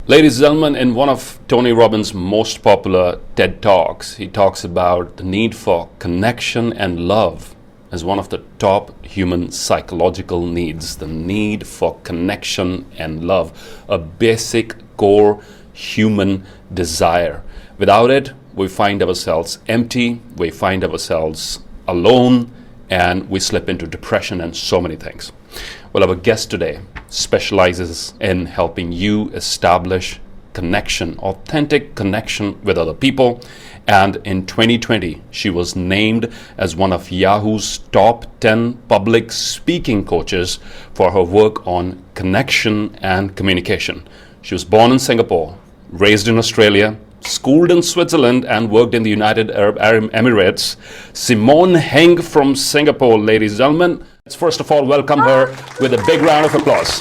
Ladies and gentlemen, in one of Tony Robbins' most popular TED Talks, he talks about the need for connection and love as one of the top human psychological needs. The need for connection and love, a basic core human desire. Without it, we find ourselves empty, we find ourselves alone, and we slip into depression and so many things. Well, our guest today specializes in helping you establish connection, authentic connection with other people. And in 2020, she was named as one of Yahoo's top 10 public speaking coaches for her work on connection and communication. She was born in Singapore, raised in Australia, schooled in Switzerland, and worked in the United Arab Emirates. Simone Heng from Singapore, ladies and gentlemen. Let's first of all welcome her with a big round of applause.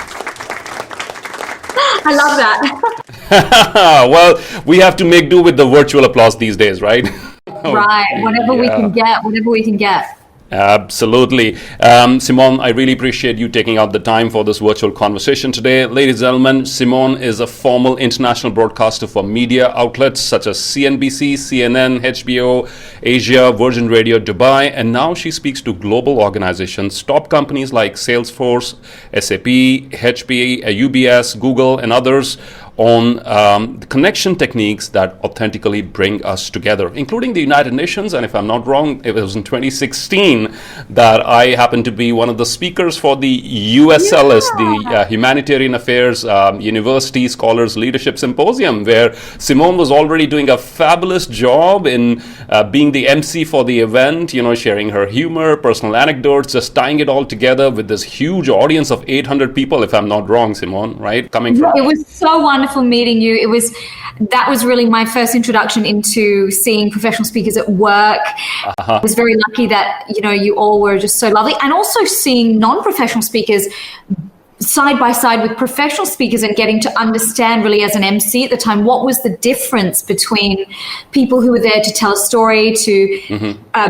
I love that. Well, we have to make do with the virtual applause these days, right? Right, whatever we can get. Absolutely. Simone, I really appreciate you taking out the time for this virtual conversation today. Ladies and gentlemen, Simone is a formal international broadcaster for media outlets such as CNBC, CNN, HBO, Asia, Virgin Radio, Dubai, and now she speaks to global organizations, top companies like Salesforce, SAP, HP, UBS, Google, and others on the connection techniques that authentically bring us together, including the United Nations. And if I'm not wrong, it was in 2016 that I happened to be one of the speakers for the USLS, the Humanitarian Affairs University Scholars Leadership Symposium, where Simone was already doing a fabulous job in being the MC for the event, sharing her humor, personal anecdotes, just tying it all together with this huge audience of 800 people, if I'm not wrong, Simone, right? Coming from. It was so wonderful meeting you. That was really my first introduction into seeing professional speakers at work. I was very lucky that you all were just so lovely, and also seeing non-professional speakers side by side with professional speakers and getting to understand really as an MC at the time what was the difference between people who were there to tell a story, to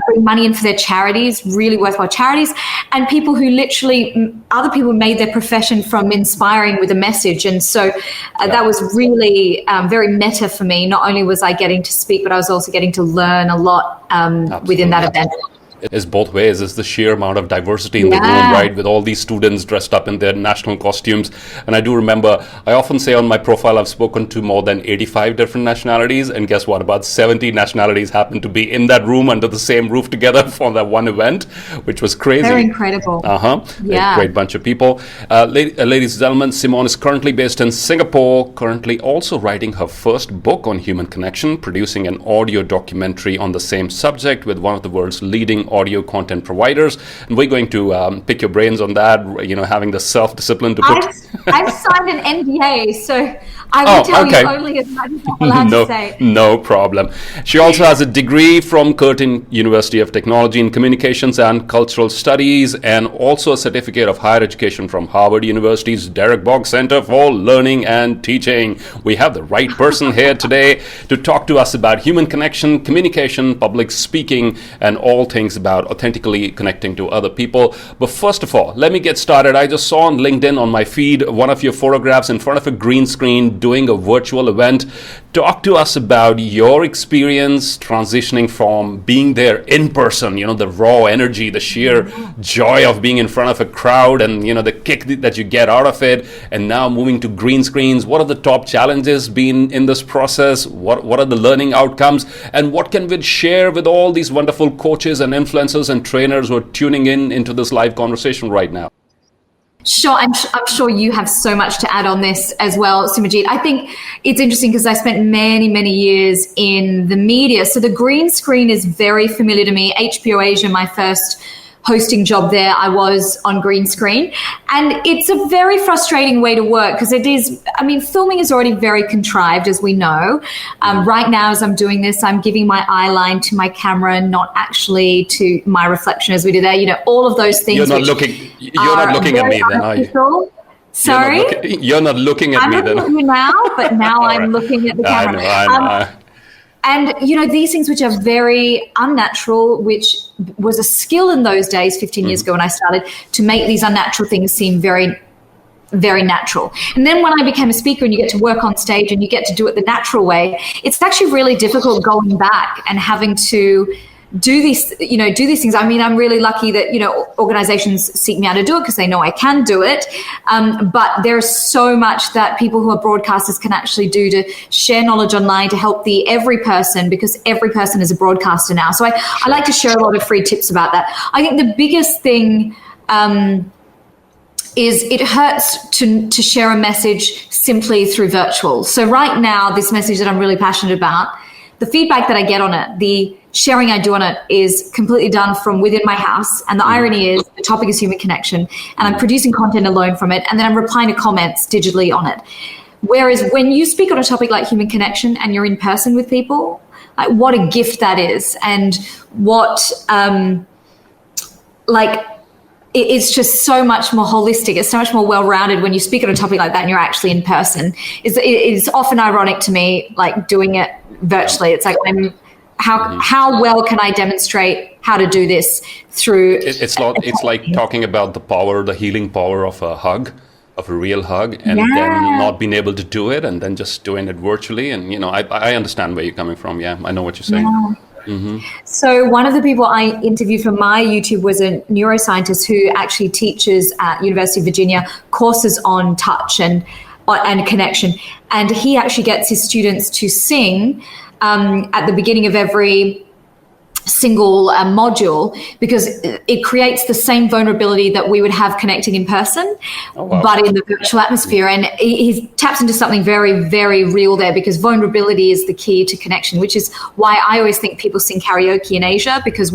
bring money in for their charities, really worthwhile charities, and people who literally, other people made their profession from inspiring with a message. And so that was really very meta for me. Not only was I getting to speak, but I was also getting to learn a lot within that event. Is both ways. Is the sheer amount of diversity in the room, right? With all these students dressed up in their national costumes. And I do remember, I often say on my profile, I've spoken to more than 85 different nationalities. And guess what? About 70 nationalities happened to be in that room under the same roof together for that one event, which was crazy. Very incredible. Yeah. A great bunch of people. Ladies and gentlemen, Simone is currently based in Singapore, currently also writing her first book on human connection, producing an audio documentary on the same subject with one of the world's leading audio content providers, and we're going to pick your brains on that, having the self-discipline to put... I've signed an NDA, so I will tell you only as much as I'm allowed to say. No problem. She also has a degree from Curtin University of Technology in Communications and Cultural Studies, and also a certificate of higher education from Harvard University's Derek Boggs Center for Learning and Teaching. We have the right person here today to talk to us about human connection, communication, public speaking, and all things about authentically connecting to other people. But first of all, let me get started. I just saw on LinkedIn on my feed one of your photographs in front of a green screen doing a virtual event. Talk to us about your experience transitioning from being there in person, the raw energy, the sheer joy of being in front of a crowd, and the kick that you get out of it, and now moving to green screens. What are the top challenges been in this process? What are the learning outcomes, and what can we share with all these wonderful coaches and influencers and trainers who are tuning into this live conversation right now? Sure, I'm sure you have so much to add on this as well, Simajit. I think it's interesting because I spent many, many years in the media. So the green screen is very familiar to me. HBO Asia, my first hosting job there, I was on green screen. And it's a very frustrating way to work because filming is already very contrived, as we know. Right now, as I'm doing this, I'm giving my eye line to my camera, not actually to my reflection as we do there. All of those things. You're not looking at me then, are you? Sorry? You're not looking at me then. I'm looking at you now, but now I'm looking at the camera. I know. And, these things which are very unnatural, which was a skill in those days, 15 years ago when I started, to make these unnatural things seem very very natural. And then when I became a speaker and you get to work on stage and you get to do it the natural way, it's actually really difficult going back and having to do these things. I mean, I'm really lucky that, organizations seek me out to do it because they know I can do it. But there's so much that people who are broadcasters can actually do to share knowledge online to help every person, because every person is a broadcaster now. So I like to share a lot of free tips about that. I think the biggest thing is it hurts to share a message simply through virtual. So right now, this message that I'm really passionate about, the feedback that I get on it, the sharing I do on it is completely done from within my house. And the irony is the topic is human connection, and I'm producing content alone from it, and then I'm replying to comments digitally on it. Whereas when you speak on a topic like human connection and you're in person with people, like what a gift that is, and what it's just so much more holistic. It's so much more well-rounded when you speak on a topic like that and you're actually in person. It's often ironic to me, like doing it virtually. It's like, how well can I demonstrate how to do this through? It's like talking about the healing power of a hug, of a real hug, and then not being able to do it, and then just doing it virtually. And I understand where you're coming from. Yeah, I know what you're saying. Yeah. Mm-hmm. So one of the people I interviewed for my YouTube was a neuroscientist who actually teaches at University of Virginia courses on touch and connection. And he actually gets his students to sing at the beginning of every single module, because it creates the same vulnerability that we would have connecting in person, but in the virtual atmosphere. And he taps into something very, very real there, because vulnerability is the key to connection, which is why I always think people sing karaoke in Asia, because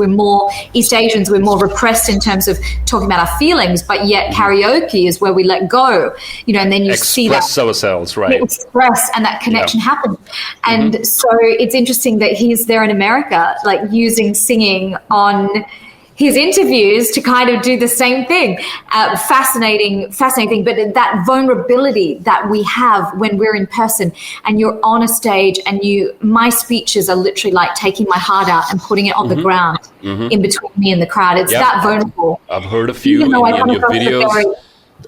East Asians, we're more repressed in terms of talking about our feelings, but yet karaoke is where we let go, and then you see that. Express ourselves, right? Express, and that connection happens. And so it's interesting that he's there in America, like using singing on his interviews to kind of do the same thing. Fascinating thing. But that vulnerability that we have when we're in person and you're on a stage, and my speeches are literally like taking my heart out and putting it on the ground in between me and the crowd. It's that vulnerable. I've heard a few in your videos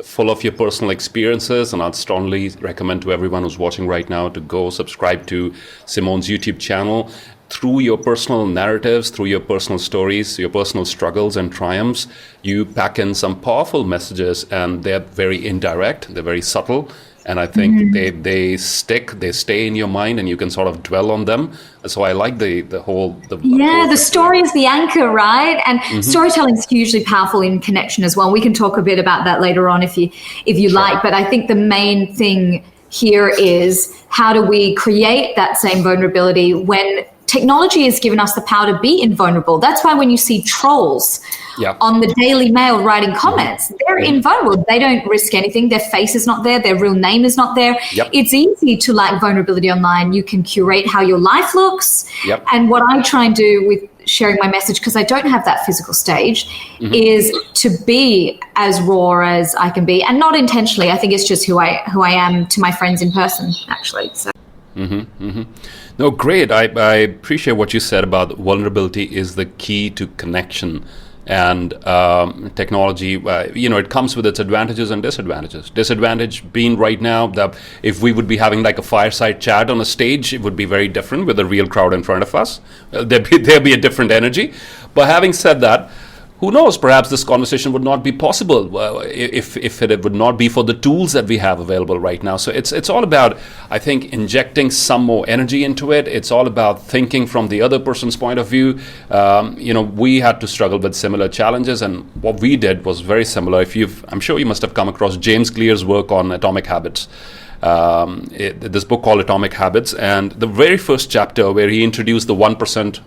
full of your personal experiences, and I'd strongly recommend to everyone who's watching right now to go subscribe to Simone's YouTube channel. Through your personal narratives, through your personal stories, your personal struggles and triumphs, you pack in some powerful messages, and they're very indirect, they're very subtle, and I think they stay in your mind, and you can sort of dwell on them. So I like the story is the anchor, right? And storytelling is hugely powerful in connection as well. We can talk a bit about that later on if you like, but I think the main thing here is, how do we create that same vulnerability when technology has given us the power to be invulnerable? That's why when you see trolls on the Daily Mail writing comments, they're invulnerable. They don't risk anything. Their face is not there. Their real name is not there. It's easy to lack vulnerability online. You can curate how your life looks. And what I try and do with sharing my message, because I don't have that physical stage, is to be as raw as I can be, and not intentionally. I think it's just who I am to my friends in person, actually. So. No, great. I appreciate what you said about vulnerability is the key to connection. And technology, it comes with its advantages and disadvantages. Disadvantage being right now that if we would be having like a fireside chat on a stage, it would be very different with a real crowd in front of us. There'd be a different energy. But having said that, who knows, perhaps this conversation would not be possible if it would not be for the tools that we have available right now. So it's all about, I think, injecting some more energy into it. It's all about thinking from the other person's point of view. We had to struggle with similar challenges, and what we did was very similar. I'm sure you must have come across James Clear's work on atomic habits. This book called Atomic Habits, and the very first chapter where he introduced the 1%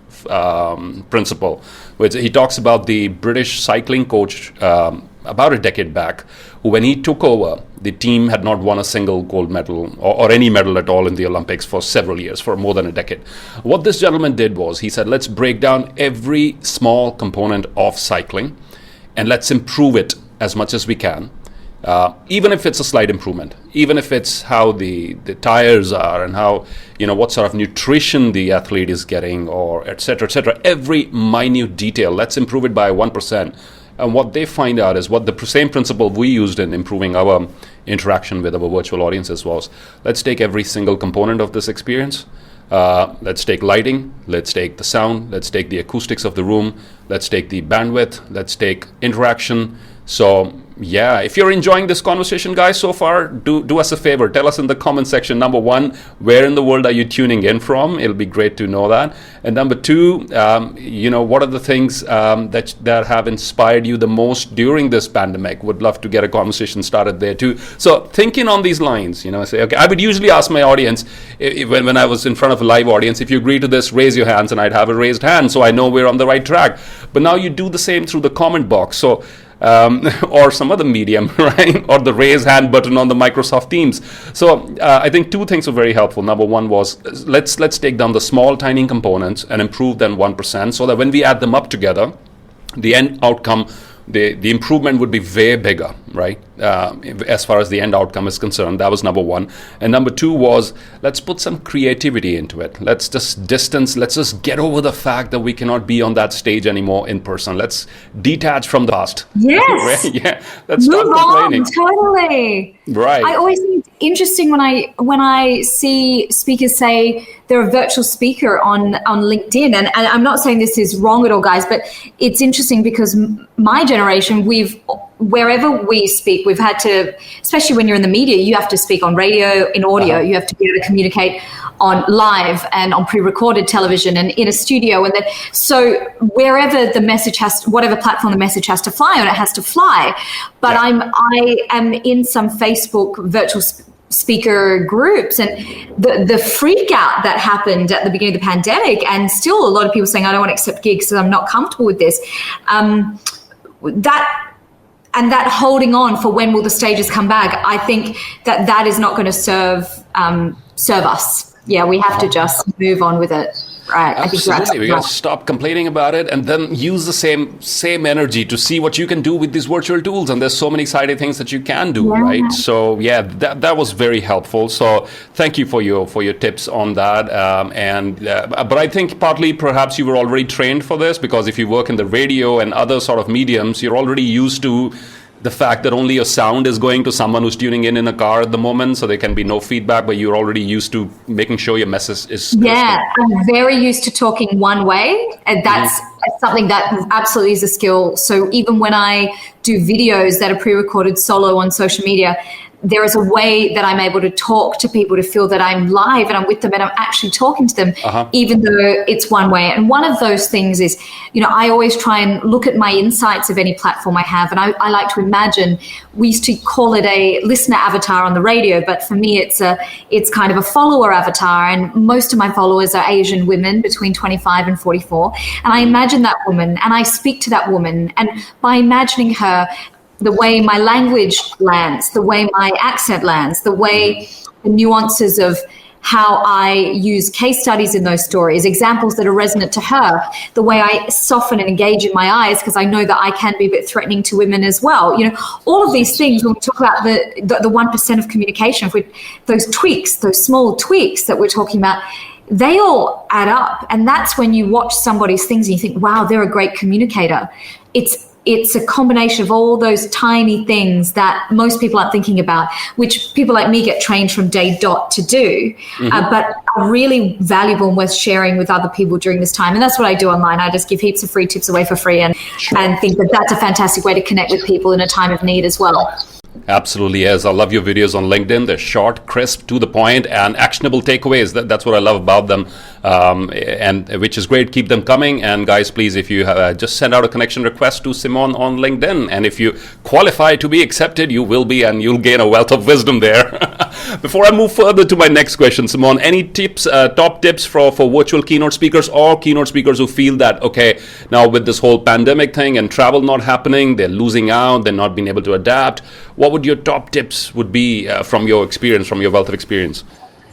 principle, which he talks about the British cycling coach about a decade back, who, when he took over, the team had not won a single gold medal or any medal at all in the Olympics for several years, for more than a decade. What this gentleman did was, he said, let's break down every small component of cycling and let's improve it as much as we can. Even if it's a slight improvement, even if it's how the tires are and how, what sort of nutrition the athlete is getting, or et cetera, every minute detail, let's improve it by 1%. And what they find out is what the same principle we used in improving our interaction with our virtual audiences was, let's take every single component of this experience. Let's take lighting, let's take the sound, let's take the acoustics of the room, let's take the bandwidth, let's take interaction. So yeah, if you're enjoying this conversation, guys, so far, do us a favor. Tell us in the comment section, number one, where in the world are you tuning in from? It'll be great to know that. And number two, what are the things that have inspired you the most during this pandemic? Would love to get a conversation started there too. So thinking on these lines, say, okay, I would usually ask my audience, when I was in front of a live audience, if you agree to this, raise your hands, and I'd have a raised hand, so I know we're on the right track. But now you do the same through the comment box. So or some other medium, right? Or the raise hand button on the Microsoft Teams. So I think two things were very helpful. Number one was, let's take down the small, tiny components and improve them 1%, so that when we add them up together, the end outcome, the improvement would be way bigger, right? As far as the end outcome is concerned. That was number one. And number two was, let's put some creativity into it. Let's just get over the fact that we cannot be on that stage anymore in person. Let's detach from the past. Yes. Right? Yeah. Let's stop complaining. Totally. Right. I always think it's interesting when I see speakers say they're a virtual speaker on LinkedIn. And I'm not saying this is wrong at all, guys, but it's interesting because my generation, wherever we speak, we've had to, especially when you're in the media, you have to speak on radio, in audio, you have to be able to communicate on live and on pre-recorded television and in a studio. And then, so wherever the message whatever platform the message has to fly on, it has to fly. But I am in some Facebook virtual speaker groups, and the freak out that happened at the beginning of the pandemic, and still a lot of people saying, I don't want to accept gigs because I'm not comfortable with this. That holding on for when will the stages come back, I think that is not going to serve us. Yeah, we have to just move on with it. Right. Absolutely. We got to stop complaining about it and then use the same energy to see what you can do with these virtual tools. And there's so many exciting things that you can do, right? So yeah, that was very helpful. So thank you for your tips on that. But I think partly perhaps you were already trained for this, because if you work in the radio and other sort of mediums, you're already used to the fact that only your sound is going to someone who's tuning in a car at the moment, so there can be no feedback, but you're already used to making sure your message is Yeah, I'm very used to talking one way, and that's something that absolutely is a skill. So even when I do videos that are pre-recorded solo on social media, there is a way that I'm able to talk to people to feel that I'm live and I'm with them and I'm actually talking to them, even though it's one way. And one of those things is, I always try and look at my insights of any platform I have. And I like to imagine, we used to call it a listener avatar on the radio, but for me, it's kind of a follower avatar. And most of my followers are Asian women between 25 and 44. And I imagine that woman and I speak to that woman. And by imagining her, the way my language lands, the way my accent lands, the way the nuances of how I use case studies in those stories, examples that are resonant to her, the way I soften and engage in my eyes, because I know that I can be a bit threatening to women as well. All of these things, when we talk about the 1% of communication, those tweaks, those small tweaks that we're talking about, they all add up. And that's when you watch somebody's things and you think, wow, they're a great communicator. It's a combination of all those tiny things that most people aren't thinking about, which people like me get trained from day dot to do, but are really valuable and worth sharing with other people during this time. And that's what I do online. I just give heaps of free tips away for free and think that that's a fantastic way to connect with people in a time of need as well. Absolutely is. I love your videos on LinkedIn. They're short, crisp, to the point, and actionable takeaways. That's what I love about them, and which is great. Keep them coming. And guys, please, if you just send out a connection request to Simon on LinkedIn, and if you qualify to be accepted, you will be, and you'll gain a wealth of wisdom there. Before I move further to my next question, Simon, any tips, top tips for virtual keynote speakers or keynote speakers who feel that, okay, now with this whole pandemic thing and travel not happening, they're losing out, they're not being able to adapt. What would your top tips would be from your experience, from your wealth of experience?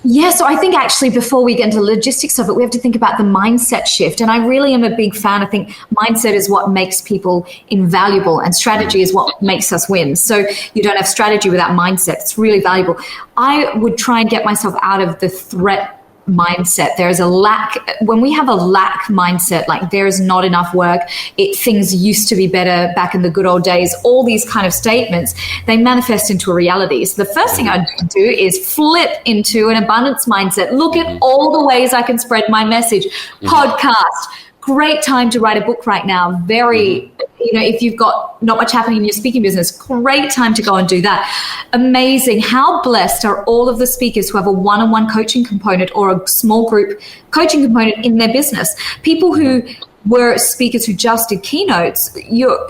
Yeah, so I think actually before we get into the logistics of it, we have to think about the mindset shift. And I really am a big fan. I think mindset is what makes people invaluable and strategy is what makes us win. So you don't have strategy without mindset. It's really valuable. I would try and get myself out of the threat mindset. There is a lack. When we have a lack mindset, like there is not enough work, things used to be better back in the good old days, all these kind of statements, they manifest into a reality. So the first thing I do is flip into an abundance mindset. Look at all the ways I can spread my message. Podcast. Great time to write a book right now. Very, if you've got not much happening in your speaking business, great time to go and do that. Amazing. How blessed are all of the speakers who have a one-on-one coaching component or a small group coaching component in their business. People who were speakers who just did keynotes,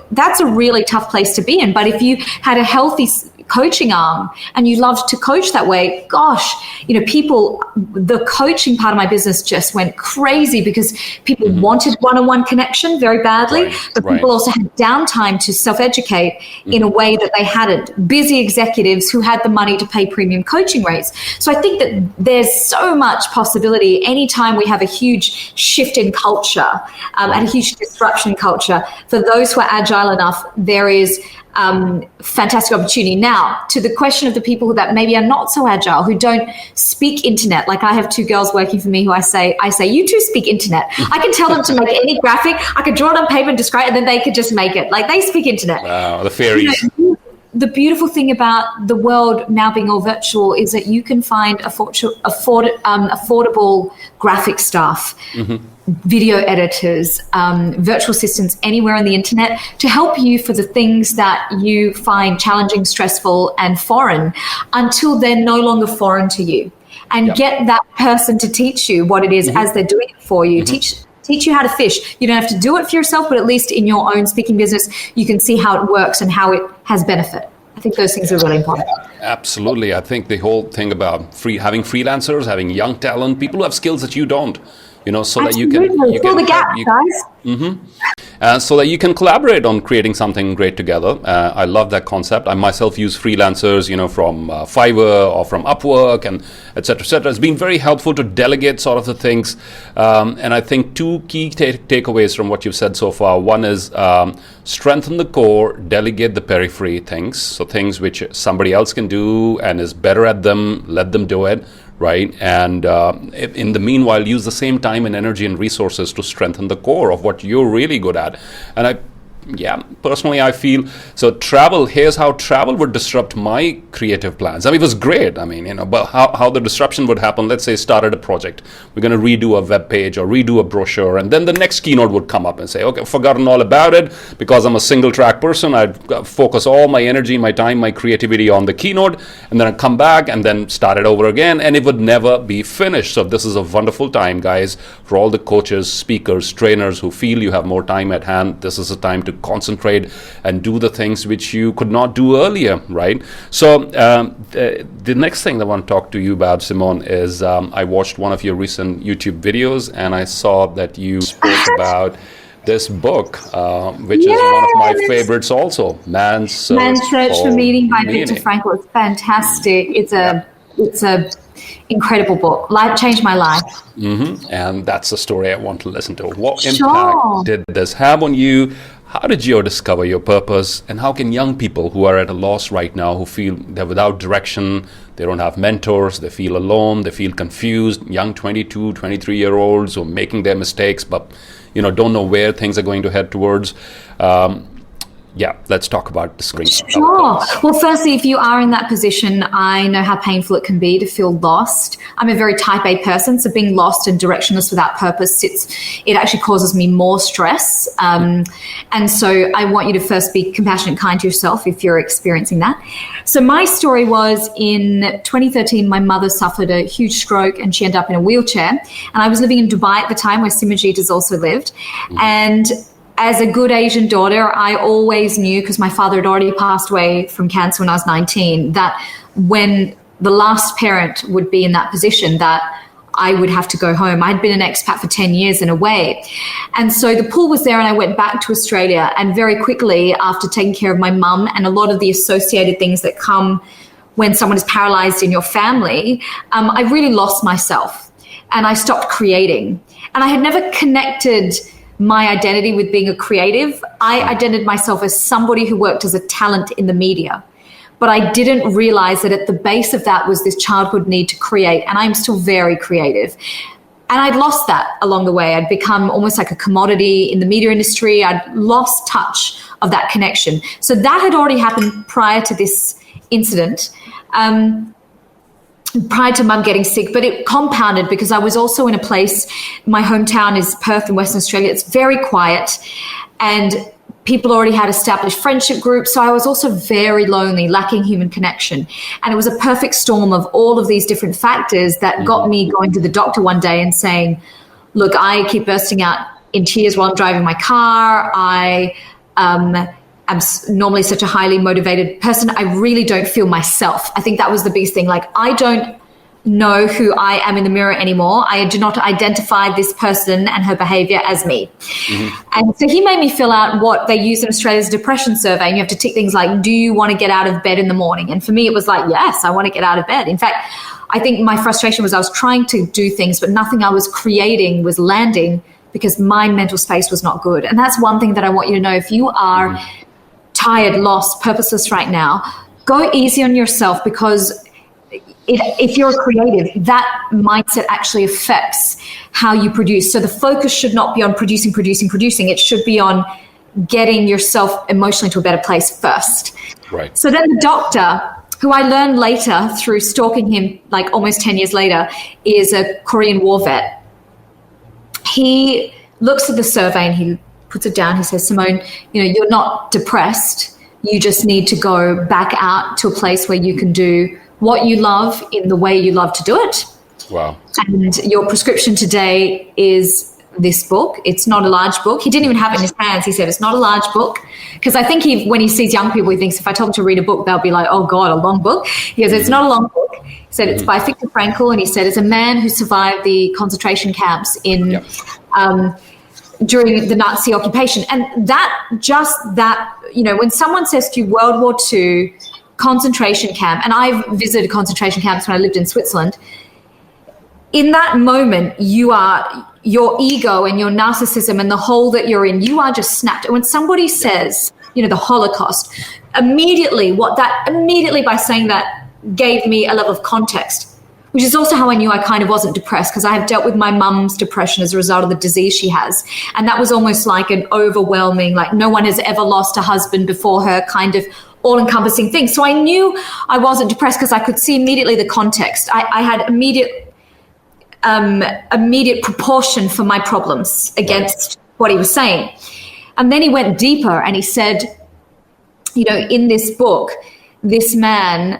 that's a really tough place to be in. But if you had a healthy coaching arm and you loved to coach that way, gosh, the coaching part of my business just went crazy because people wanted one-on-one connection very badly, but people also had downtime to self-educate in a way that they hadn't. Busy executives who had the money to pay premium coaching rates. So I think that there's so much possibility anytime we have a huge shift in culture and a huge disruption in culture. For those who are agile enough, there is fantastic opportunity. Now, to the question of the people that maybe are not so agile, who don't speak internet, like I have two girls working for me who I say, you two speak internet. I can tell them to make any graphic, I could draw it on paper and describe it, and then they could just make it. Like they speak internet. Wow, the fairies. The beautiful thing about the world now being all virtual is that you can find affordable graphic staff, video editors, virtual assistants anywhere on the internet to help you for the things that you find challenging, stressful, and foreign until they're no longer foreign to you. And get that person to teach you what it is as they're doing it for you. Teach you how to fish. You don't have to do it for yourself, but at least in your own speaking business, you can see how it works and how it has benefit. I think those things are really important. Absolutely. I think the whole thing about having freelancers, having young talent, people who have skills that you don't, so that you can fill the gap, guys. So that you can collaborate on creating something great together. I love that concept. I myself use freelancers, from Fiverr or from Upwork and et cetera, et cetera. It's been very helpful to delegate sort of the things. And I think two key takeaways from what you've said so far. One is strengthen the core, delegate the periphery things. So things which somebody else can do and is better at them, let them do it. Right. And in the meanwhile, use the same time and energy and resources to strengthen the core of what you're really good at. And personally, I feel here's how travel would disrupt my creative plans. I mean, it was great. I mean, but how the disruption would happen, let's say started a project. We're going to redo a web page or redo a brochure. And then the next keynote would come up and say, okay, I've forgotten all about it because I'm a single track person. I'd focus all my energy, my time, my creativity on the keynote. And then I'd come back and then start it over again. And it would never be finished. So this is a wonderful time, guys, for all the coaches, speakers, trainers who feel you have more time at hand. This is a time to concentrate and do the things which you could not do earlier, right? So the next thing that I want to talk to you about, Simone, is I watched one of your recent YouTube videos and I saw that you spoke about this book, which is one of my favorites also, Man's Search for Meaning by Viktor Frankl. It's fantastic. It's a incredible book. Changed my life. And that's the story I want to listen to. What impact did this have on you? How did you discover your purpose? And how can young people who are at a loss right now, who feel they're without direction, they don't have mentors, they feel alone, they feel confused, young 22, 23-year-olds who are making their mistakes, but don't know where things are going to head towards. Let's talk about the screen. Sure. Well, firstly, if you are in that position, I know how painful it can be to feel lost. I'm a very type A person, so being lost and directionless without purpose, it actually causes me more stress. And so I want you to first be compassionate and kind to yourself if you're experiencing that. So my story was in 2013, my mother suffered a huge stroke and she ended up in a wheelchair. And I was living in Dubai at the time where Simajit has also lived. And as a good Asian daughter, I always knew, because my father had already passed away from cancer when I was 19, that when the last parent would be in that position, that I would have to go home. I'd been an expat for 10 years and away. And so the pull was there and I went back to Australia. And very quickly, after taking care of my mum and a lot of the associated things that come when someone is paralyzed in your family, I really lost myself and I stopped creating. And I had never connected my identity with being a creative. I identified myself as somebody who worked as a talent in the media. but I didn't realize that at the base of that was this childhood need to create, and I'm still very creative. And I'd lost that along the way. I'd become almost like a commodity in the media industry. I'd lost touch of that connection. So that had already happened prior to this incident, prior to Mum getting sick, but it compounded because I was also in a place, my hometown is Perth in Western Australia. It's very quiet, and people already had established friendship groups. So I was also very lonely, lacking human connection. And it was a perfect storm of all of these different factors that got me going to the doctor one day and saying, look, I keep bursting out in tears while I'm driving my car. I am normally such a highly motivated person. I really don't feel myself. I think that was the biggest thing. Like, I don't know who I am in the mirror anymore. I do not identify this person and her behavior as me. And so he made me fill out what they use in Australia's depression survey. And you have to tick things like, do you want to get out of bed in the morning? And for me, it was like, yes, I want to get out of bed. In fact, I think my frustration was I was trying to do things, but nothing I was creating was landing because my mental space was not good. And that's one thing that I want you to know. If you are tired, lost, purposeless right now, go easy on yourself, because if you're a creative, that mindset actually affects how you produce. So the focus should not be on producing. It should be on getting yourself emotionally to a better place first. Right. So then the doctor, who I learned later through stalking him, like almost 10 years later, is a Korean war vet. He looks at the survey and he puts it down. He says, Simone, you're not depressed. You just need to go back out to a place where you can do what you love in the way you love to do it. Wow. And your prescription today is this book. It's not a large book. He didn't even have it in his hands. He said, it's not a large book. Because I think when he sees young people, he thinks if I tell them to read a book, they'll be like, oh God, a long book. He goes, it's not a long book. He said, it's by Viktor Frankl. And he said, it's a man who survived the concentration camps in during the Nazi occupation. And when someone says to you World War II, concentration camp, and I've visited concentration camps when I lived in Switzerland, in that moment, your ego and your narcissism and the hole that you're in, you are just snapped. And when somebody says, the Holocaust, immediately by saying that gave me a level of context, which is also how I knew I kind of wasn't depressed, because I have dealt with my mum's depression as a result of the disease she has. And that was almost like an overwhelming, like no one has ever lost a husband before her kind of all-encompassing thing. So I knew I wasn't depressed because I could see immediately the context. I had immediate proportion for my problems against what he was saying. And then he went deeper and he said, in this book, this man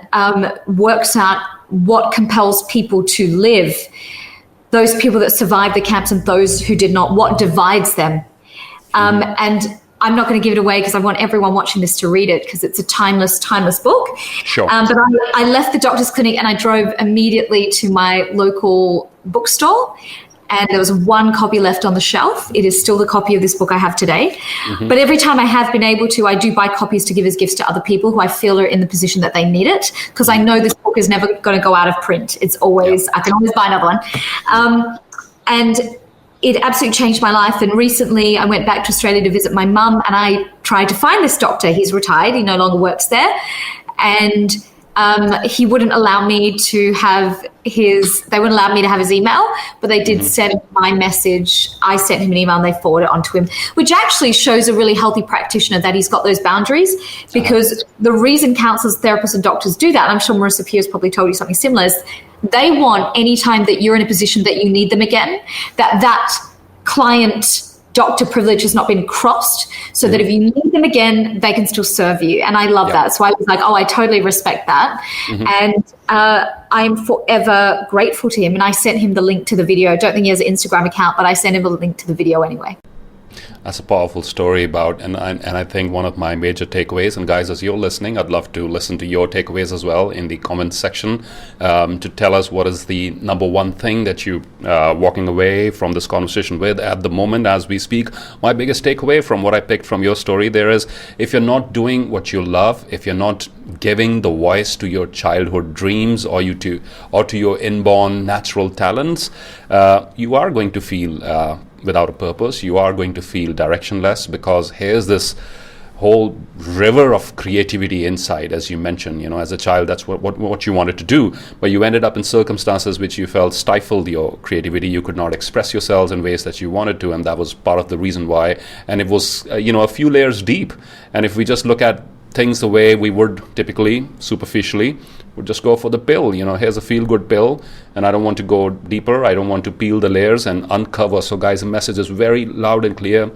works out what compels people to live, those people that survived the camps and those who did not, what divides them. And I'm not going to give it away because I want everyone watching this to read it, because it's a timeless book. Sure. But I left the doctor's clinic and I drove immediately to my local bookstore, and there was one copy left on the shelf. It is still the copy of this book I have today. But every time I have been able to, I do buy copies to give as gifts to other people who I feel are in the position that they need it, because I know this book is never going to go out of print. It's always, I can always buy another one. And it absolutely changed my life. And recently I went back to Australia to visit my mum, and I tried to find this doctor. He's retired. He no longer works there. And he wouldn't allow me to have they wouldn't allow me to have his email, but they did send my message. I sent him an email and they forwarded it onto him, which actually shows a really healthy practitioner that he's got those boundaries, because the reason counselors, therapists and doctors do that, and I'm sure Marissa Peer's probably told you something similar, is they want any time that you're in a position that you need them again, that client doctor privilege has not been crossed, so that if you need them again, they can still serve you. And I love that. So I was like, I totally respect that. And I'm forever grateful to him. And I sent him the link to the video. I don't think he has an Instagram account, but I sent him a link to the video anyway. That's a powerful story about, and I think one of my major takeaways, and guys, as you're listening, I'd love to listen to your takeaways as well in the comments section, to tell us what is the number one thing that you walking away from this conversation with at the moment as we speak. My biggest takeaway from what I picked from your story there is, if you're not doing what you love, if you're not giving the voice to your childhood dreams or to your inborn natural talents, you are going to feel without a purpose. You are going to feel directionless, because here's this whole river of creativity inside, as you mentioned. As a child, that's what you wanted to do, but you ended up in circumstances which you felt stifled your creativity. You could not express yourselves in ways that you wanted to, and that was part of the reason why. And it was a few layers deep. And if we just look at things the way we would typically, superficially, would just go for the pill. Here's a feel-good pill, and I don't want to go deeper. I don't want to peel the layers and uncover. So guys, the message is very loud and clear.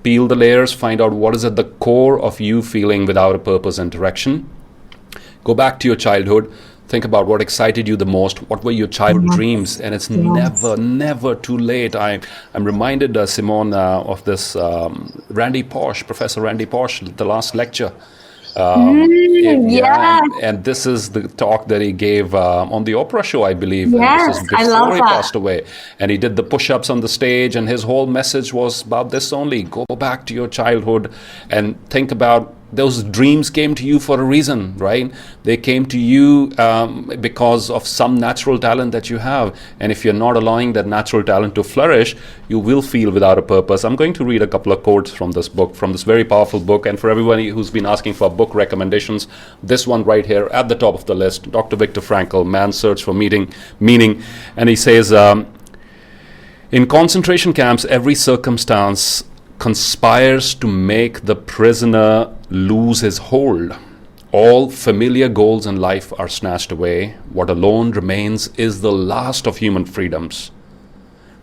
Peel the layers, find out what is at the core of you feeling without a purpose and direction. Go back to your childhood. Think about what excited you the most. What were your childhood dreams? And it's never too late. I'm reminded, Simone, of this Professor Randy Posh, the last lecture. And this is the talk that he gave on the Oprah show, I believe. Yes, this is before I love he that. passed away. And he did the push-ups on the stage, and his whole message was about this only. Go back to your childhood and think about those dreams came to you for a reason, right? They came to you because of some natural talent that you have. And if you're not allowing that natural talent to flourish, you will feel without a purpose. I'm going to read a couple of quotes from this book, from this very powerful book. And for everybody who's been asking for book recommendations, this one right here at the top of the list, Dr. Viktor Frankl, Man's Search for Meaning. And he says, in concentration camps, every circumstance conspires to make the prisoner lose his hold. All familiar goals in life are snatched away. What alone remains is the last of human freedoms: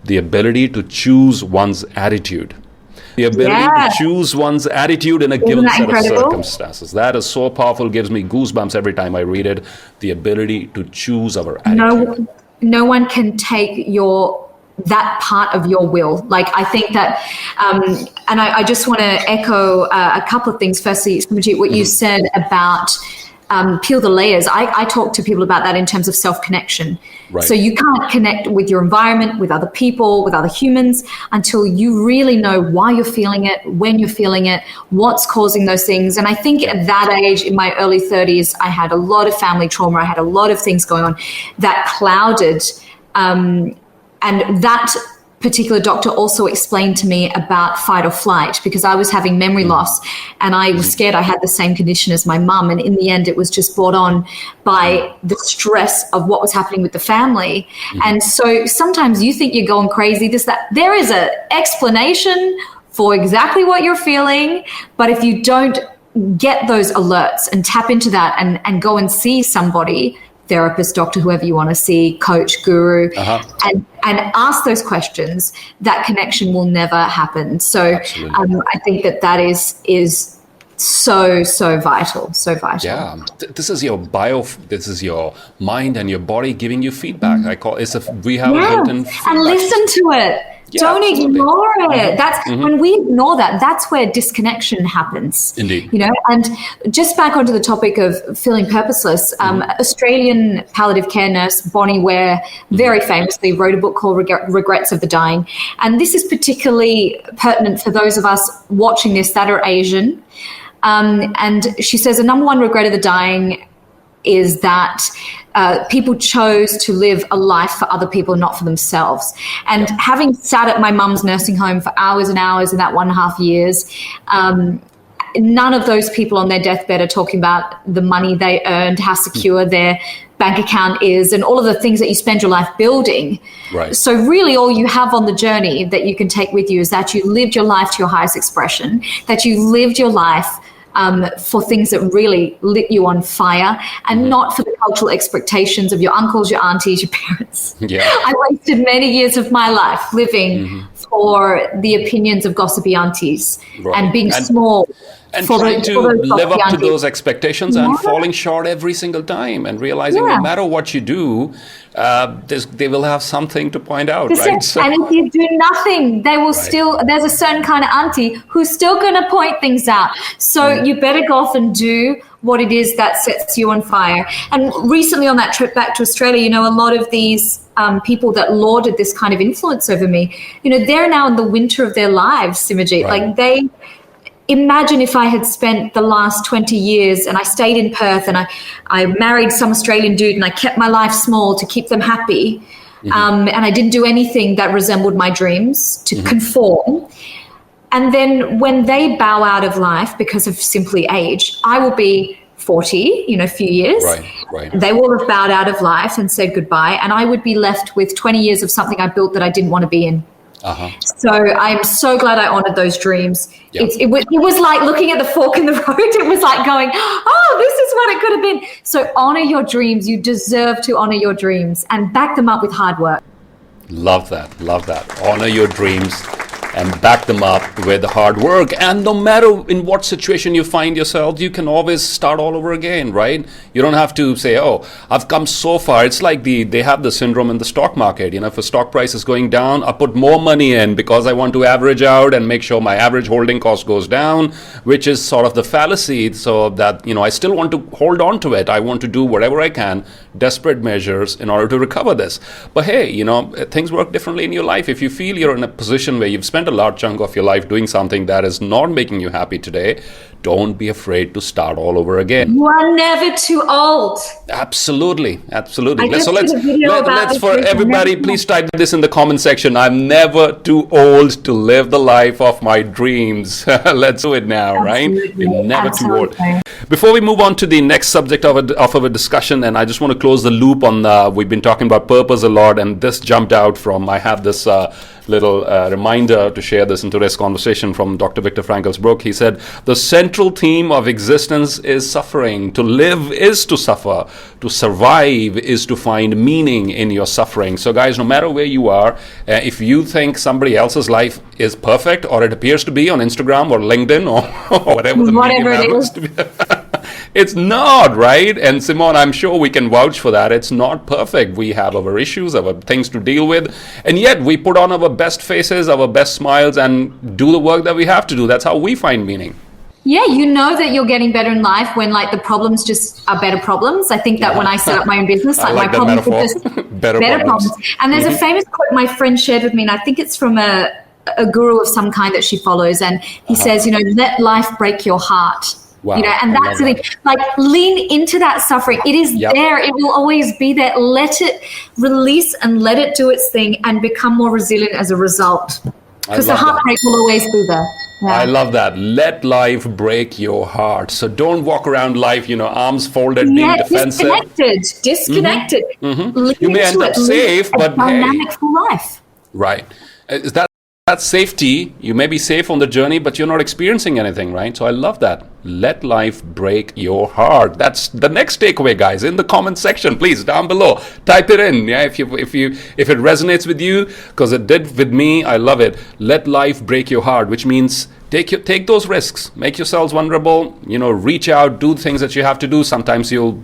the ability to choose one's attitude. The ability to choose one's attitude in a given set of circumstances. That is so powerful, gives me goosebumps every time I read it. The ability to choose our attitude. No one can take that part of your will. Like, I think that, and I just want to echo a couple of things. Firstly, Sumajit, what you said about peel the layers. I talk to people about that in terms of self-connection. Right. So you can't connect with your environment, with other people, with other humans, until you really know why you're feeling it, when you're feeling it, what's causing those things. And I think at that age, in my early 30s, I had a lot of family trauma. I had a lot of things going on that clouded, and that particular doctor also explained to me about fight or flight, because I was having memory loss and I was scared I had the same condition as my mum. And in the end, it was just brought on by the stress of what was happening with the family. And so sometimes you think you're going crazy, that. There is an explanation for exactly what you're feeling. But if you don't get those alerts and tap into that and go and see somebody, therapist, doctor, whoever you want to see, coach, guru, and ask those questions, that connection will never happen. So I think that is so vital, so vital. Yeah, this is your mind and your body giving you feedback. We have a built-in feedback. And listen to it. Yeah, don't absolutely. ignore it. That's when we ignore that, that's where disconnection happens. Indeed. And just back onto the topic of feeling purposeless, Australian palliative care nurse Bonnie Ware very famously wrote a book called Regrets of the Dying. And this is particularly pertinent for those of us watching this that are Asian. And she says the number one regret of the dying is that people chose to live a life for other people, not for themselves. And having sat at my mum's nursing home for hours and hours in that 1.5 years, none of those people on their deathbed are talking about the money they earned, how secure their bank account is, and all of the things that you spend your life building. Right. So really all you have on the journey that you can take with you is that you lived your life to your highest expression, that you lived your life for things that really lit you on fire, and not for the cultural expectations of your uncles, your aunties, your parents. Yeah. I wasted many years of my life living for the opinions of gossipy aunties and being small. And trying to live up to those expectations and falling short every single time, and realizing no matter what you do, they will have something to point out, right? So, and if you do nothing, they will still, there's a certain kind of auntie who's still going to point things out. So you better go off and do what it is that sets you on fire. And recently on that trip back to Australia, a lot of these people that lauded this kind of influence over me, they're now in the winter of their lives, Simajit. Like imagine if I had spent the last 20 years and I stayed in Perth and I married some Australian dude and I kept my life small to keep them happy, and I didn't do anything that resembled my dreams to conform. And then when they bow out of life because of simply age, I will be 40, a few years. Right. They will have bowed out of life and said goodbye. And I would be left with 20 years of something I built that I didn't want to be in. So I'm so glad I honored those dreams. Yep. It was like looking at the fork in the road. It was like going, oh, this is what it could have been. So honor your dreams. You deserve to honor your dreams and back them up with hard work. Love that. Honor your dreams and back them up with hard work. And no matter in what situation you find yourself, you can always start all over again, right? You don't have to say, oh, I've come so far. It's like they have the syndrome in the stock market. If a stock price is going down, I put more money in because I want to average out and make sure my average holding cost goes down, which is sort of the fallacy. So that, I still want to hold on to it. I want to do whatever I can, desperate measures in order to recover this. But hey, things work differently in your life. If you feel you're in a position where you've spent a large chunk of your life doing something that is not making you happy today, don't be afraid to start all over again. You are never too old. Let's let's for everybody, please type this in the comment section. I'm never too old to live the life of my dreams. Let's do it now, right? You're never too old. Before we move on to the next subject of our discussion, and I just want to close the loop on, we've been talking about purpose a lot, and this jumped out from, I have this little reminder to share this in today's conversation from Dr. Viktor Frankl's book. He said, the central theme of existence is suffering. To live is to suffer. To survive is to find meaning in your suffering. So guys, no matter where you are, if you think somebody else's life is perfect, or it appears to be on Instagram or LinkedIn or whatever the medium happens to be, it's not, right? And Simone, I'm sure we can vouch for that. It's not perfect. We have our issues, our things to deal with, and yet we put on our best faces, our best smiles, and do the work that we have to do. That's how we find meaning. Yeah, that you're getting better in life when like the problems just are better problems. I think that when I set up my own business, like my problems are just better problems. And there's a famous quote my friend shared with me, and I think it's from a guru of some kind that she follows, and he says, let life break your heart. Wow. And that's the thing. Like, lean into that suffering. It is there. It will always be there. Let it release and let it do its thing and become more resilient as a result. Because the heartbreak will always be there. Yeah. I love that. Let life break your heart. So don't walk around life, arms folded, being defensive. Disconnected. You may end up safe, but dynamic for life. Right. Is that safety? You may be safe on the journey, but you're not experiencing anything, right? So I love that. Let life break your heart. That's the next takeaway, guys. In the comment section, please, down below, type it in. Yeah, if it resonates with you, because it did with me, I love it. Let life break your heart, which means take those risks, make yourselves vulnerable. Reach out, do things that you have to do. Sometimes you'll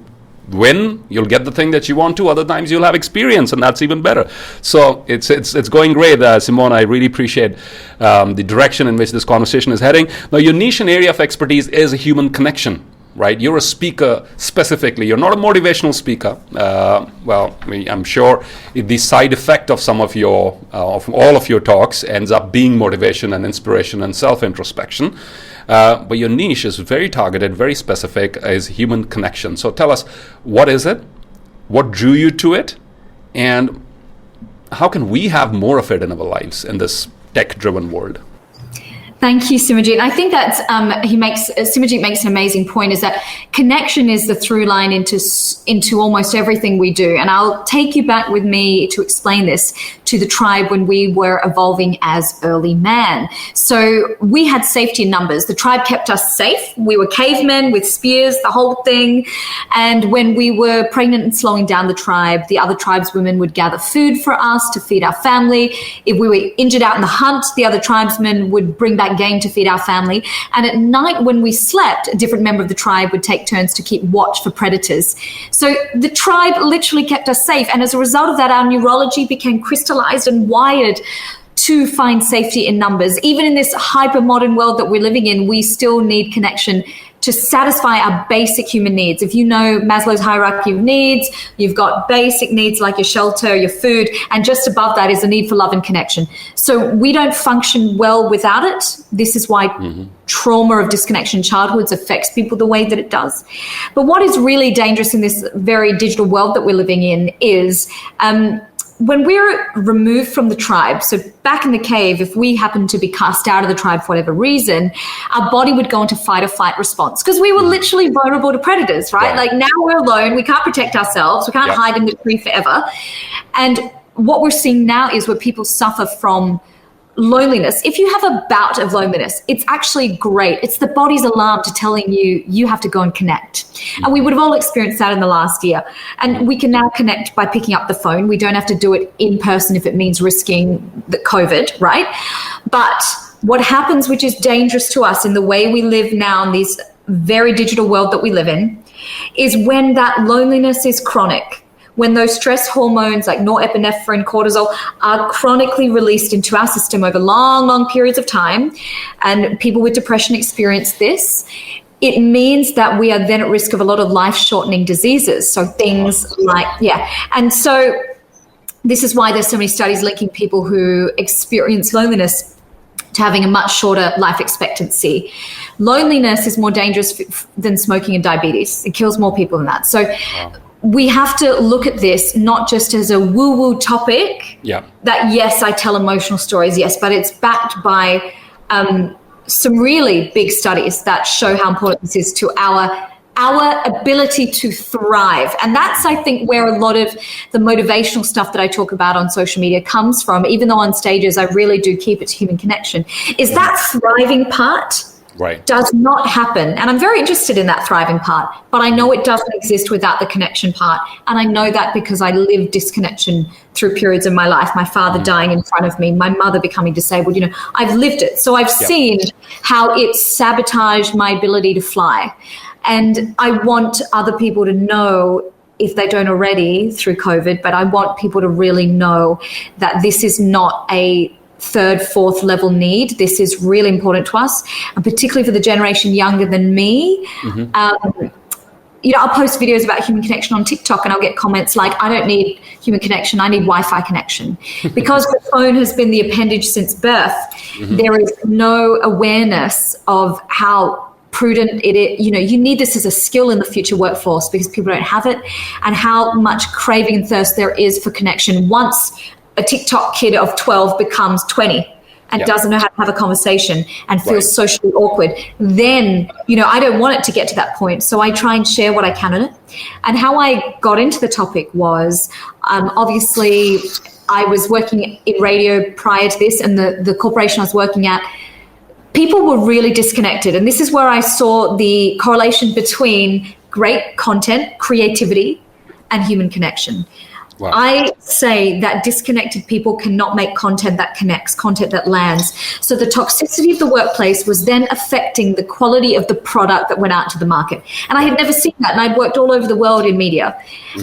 win, you'll get the thing that you want to. Other times you'll have experience, and that's even better. So it's going great, Simone. I really appreciate the direction in which this conversation is heading. Now, your niche and area of expertise is a human connection, right? You're a speaker specifically. You're not a motivational speaker. I'm sure the side effect of some of of all of your talks ends up being motivation and inspiration and self-introspection. But your niche is very targeted, very specific, is human connection. So tell us, what is it? What drew you to it? And how can we have more of it in our lives in this tech-driven world? Thank you, Simajit. I think that Simajit makes an amazing point, is that connection is the through line into almost everything we do. And I'll take you back with me to explain this to the tribe when we were evolving as early man. So we had safety in numbers. The tribe kept us safe. We were cavemen with spears, the whole thing. And when we were pregnant and slowing down the tribe, the other tribeswomen would gather food for us to feed our family. If we were injured out in the hunt, the other tribesmen would bring back game to feed our family. And at night when we slept, a different member of the tribe would take turns to keep watch for predators. So the tribe literally kept us safe. And as a result of that, our neurology became crystallized and wired to find safety in numbers. Even in this hyper-modern world that we're living in, we still need connection to satisfy our basic human needs. If you know Maslow's hierarchy of needs, you've got basic needs like your shelter, your food, and just above that is the need for love and connection. So we don't function well without it. This is why trauma of disconnection in childhoods affects people the way that it does. But what is really dangerous in this very digital world that we're living in is when we're removed from the tribe, so back in the cave, if we happened to be cast out of the tribe for whatever reason, our body would go into fight or flight response because we were literally vulnerable to predators, right? Like now we're alone, we can't protect ourselves, we can't hide in the tree forever. And what we're seeing now is where people suffer from loneliness. If you have a bout of loneliness, it's actually great. It's the body's alarm to telling you, you have to go and connect. And we would have all experienced that in the last year. And we can now connect by picking up the phone. We don't have to do it in person if it means risking the COVID, right? But what happens, which is dangerous to us in the way we live now in this very digital world that we live in, is when that loneliness is chronic. When those stress hormones like norepinephrine, cortisol are chronically released into our system over long, long periods of time, and people with depression experience this, it means that we are then at risk of a lot of life-shortening diseases. So things like, and so this is why there's so many studies linking people who experience loneliness to having a much shorter life expectancy. Loneliness is more dangerous than smoking and diabetes. It kills more people than that. So we have to look at this not just as a woo-woo topic that, yes, I tell emotional stories, yes, but it's backed by some really big studies that show how important this is to our ability to thrive. And that's, I think, where a lot of the motivational stuff that I talk about on social media comes from, even though on stages I really do keep it to human connection, is that thriving part does not happen. And I'm very interested in that thriving part, but I know it doesn't exist without the connection part. And I know that because I lived disconnection through periods of my life, my father dying in front of me, my mother becoming disabled, I've lived it. So I've seen how it sabotaged my ability to fly. And I want other people to know, if they don't already through COVID, but I want people to really know that this is not a third, fourth level need. This is really important to us, and particularly for the generation younger than me. I'll post videos about human connection on TikTok and I'll get comments like, I don't need human connection, I need Wi-Fi connection. Because the phone has been the appendage since birth, there is no awareness of how prudent it is. You need this as a skill in the future workforce because people don't have it, and how much craving and thirst there is for connection once a TikTok kid of 12 becomes 20 and doesn't know how to have a conversation and feels socially awkward. Then, I don't want it to get to that point. So I try and share what I can on it. And how I got into the topic was, obviously, I was working in radio prior to this, and the corporation I was working at, people were really disconnected. And this is where I saw the correlation between great content, creativity, and human connection. Wow. I say that disconnected people cannot make content that connects, content that lands. So the toxicity of the workplace was then affecting the quality of the product that went out to the market. And I had never seen that. And I'd worked all over the world in media.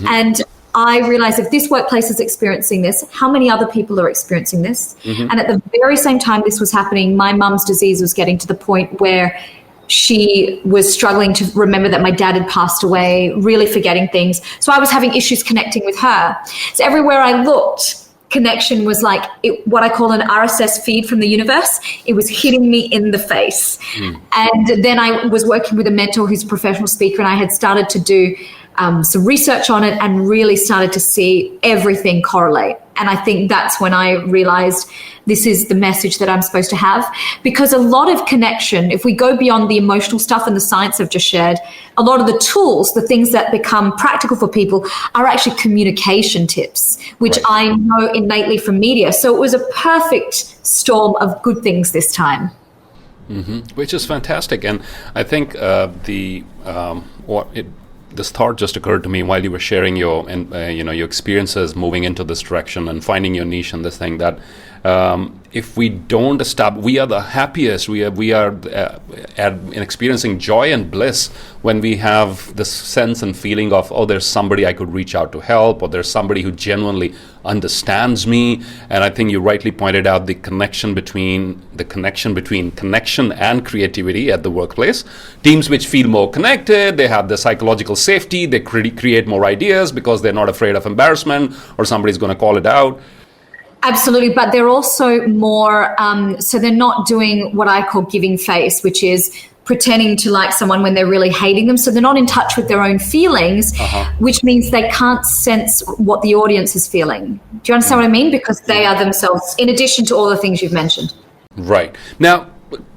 And I realized if this workplace is experiencing this, how many other people are experiencing this? And at the very same time this was happening, my mum's disease was getting to the point where she was struggling to remember that my dad had passed away, really forgetting things. So I was having issues connecting with her. So everywhere I looked, connection was like what I call an RSS feed from the universe. It was hitting me in the face. And then I was working with a mentor who's a professional speaker, and I had started to do some research on it and really started to see everything correlate. And I think that's when I realized this is the message that I'm supposed to have, because a lot of connection, if we go beyond the emotional stuff and the science I've just shared, a lot of the tools, the things that become practical for people are actually communication tips, which I know innately from media. So it was a perfect storm of good things this time. Which is fantastic. And I think this thought just occurred to me while you were sharing your experiences moving into this direction and finding your niche in this thing, that if we don't establish, we are the happiest, we are experiencing joy and bliss when we have this sense and feeling of, oh, there's somebody I could reach out to help, or there's somebody who genuinely understands me. And I think you rightly pointed out the connection between connection and creativity at the workplace. Teams which feel more connected, they have the psychological safety, they create more ideas because they're not afraid of embarrassment or somebody's going to call it out. Absolutely, but they're also more, so they're not doing what I call giving face, which is pretending to like someone when they're really hating them. So they're not in touch with their own feelings, which means they can't sense what the audience is feeling. Do you understand what I mean? Because they are themselves, in addition to all the things you've mentioned. Right. Now,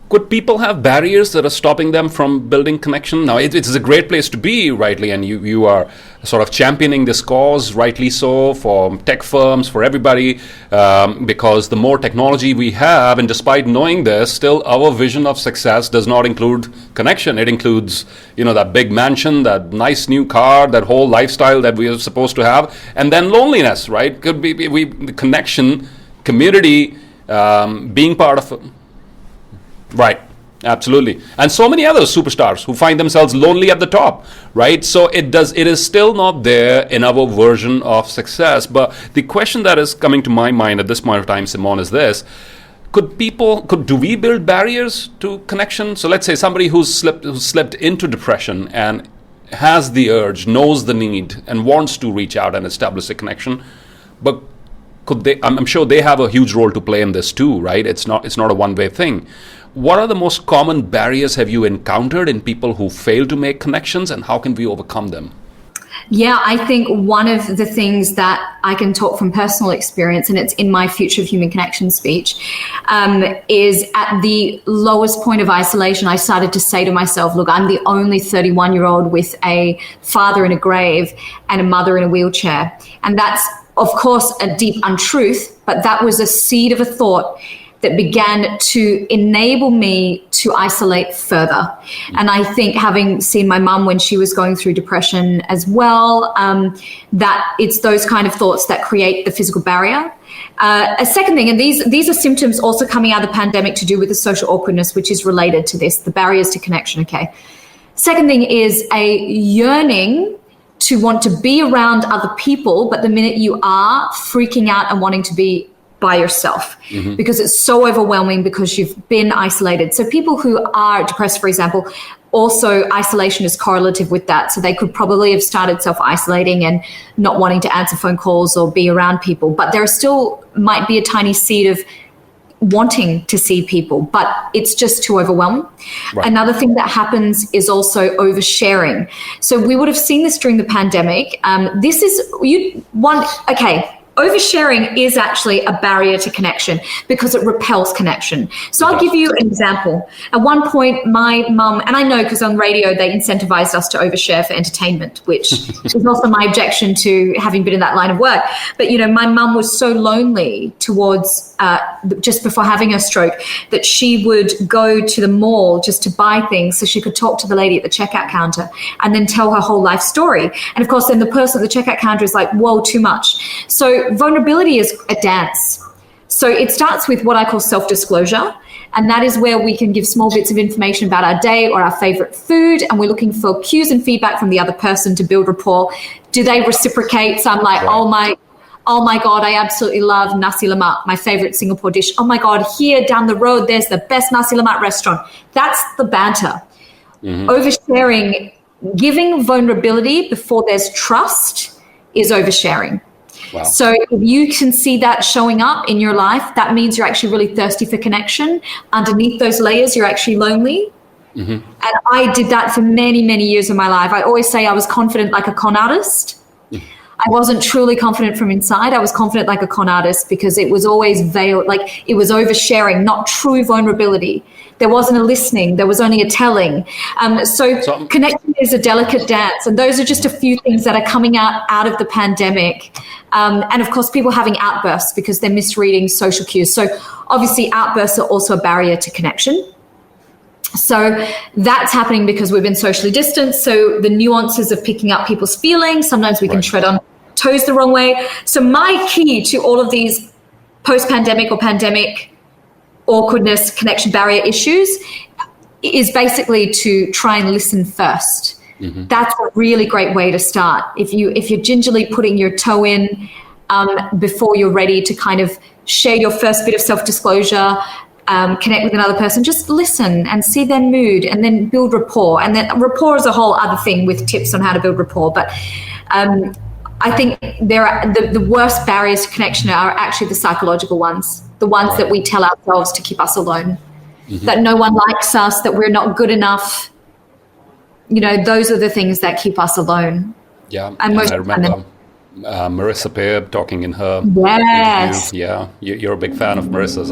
could people have barriers that are stopping them from building connection? Now, it's a great place to be, rightly, and you are sort of championing this cause, rightly so, for tech firms, for everybody, because the more technology we have, and despite knowing this, still our vision of success does not include connection. It includes, that big mansion, that nice new car, that whole lifestyle that we are supposed to have, and then loneliness, right? Could be the connection, community, being part of it. Right, absolutely. And so many other superstars who find themselves lonely at the top, right? So it is still not there in our version of success. But the question that is coming to my mind at this point of time, Simone, is this. Do we build barriers to connection? So let's say somebody who's slipped into depression and has the urge, knows the need, and wants to reach out and establish a connection, but I'm sure they have a huge role to play in this too, right? It's not a one-way thing. What are the most common barriers have you encountered in people who fail to make connections, and how can we overcome them? Yeah, I think one of the things that I can talk from personal experience, and it's in my Future of Human Connection speech, is at the lowest point of isolation, I started to say to myself, look, I'm the only 31-year-old with a father in a grave and a mother in a wheelchair. And that's, of course, a deep untruth, but that was a seed of a thought that began to enable me to isolate further. And I think, having seen my mum when she was going through depression as well, that it's those kind of thoughts that create the physical barrier. A second thing, and these are symptoms also coming out of the pandemic to do with the social awkwardness, which is related to this, the barriers to connection, okay? Second thing is a yearning to want to be around other people, but the minute you are, freaking out and wanting to be by yourself, because it's so overwhelming because you've been isolated. So people who are depressed, for example, also isolation is correlative with that. So they could probably have started self-isolating and not wanting to answer phone calls or be around people, but there still might be a tiny seed of wanting to see people, but it's just too overwhelming. Right. Another thing that happens is also oversharing. So we would have seen this during the pandemic. Oversharing is actually a barrier to connection because it repels connection. So I'll give you an example. At one point, my mum, and I know because on radio they incentivized us to overshare for entertainment, which is also my objection to having been in that line of work. But, my mum was so lonely towards just before having her stroke that she would go to the mall just to buy things so she could talk to the lady at the checkout counter and then tell her whole life story. And of course, then the person at the checkout counter is like, whoa, too much. So vulnerability is a dance. So it starts with what I call self-disclosure. And that is where we can give small bits of information about our day or our favorite food. And we're looking for cues and feedback from the other person to build rapport. Do they reciprocate? So I'm like, right. Oh my God, I absolutely love nasi lemak, my favorite Singapore dish. Oh my God, here down the road, there's the best nasi lemak restaurant. That's the banter. Oversharing, giving vulnerability before there's trust is oversharing. Wow. So if you can see that showing up in your life, that means you're actually really thirsty for connection. Underneath those layers, you're actually lonely. And I did that for many, many years of my life. I always say I was confident like a con artist. I wasn't truly confident from inside. I was confident like a con artist because it was always veiled, like it was oversharing, not true vulnerability. There wasn't a listening. There was only a telling. So connection is a delicate dance. And those are just a few things that are coming out of the pandemic. And of course, people having outbursts because they're misreading social cues. So obviously outbursts are also a barrier to connection. So that's happening because we've been socially distanced. So the nuances of picking up people's feelings, sometimes we can tread on toes the wrong way. So my key to all of these post-pandemic or pandemic awkwardness, connection barrier issues is basically to try and listen first. That's a really great way to start. If you're gingerly putting your toe in before you're ready to kind of share your first bit of self-disclosure, connect with another person, just listen and see their mood and then build rapport. And then rapport is a whole other thing with tips on how to build rapport. But I think there are the worst barriers to connection are actually the psychological ones, the ones that we tell ourselves to keep us alone. that no one likes us, that we're not good enough. You know, those are the things that keep us alone. Yeah, and I remember Marissa Peer talking in her interview. Yeah, you're a big fan of Marissa's.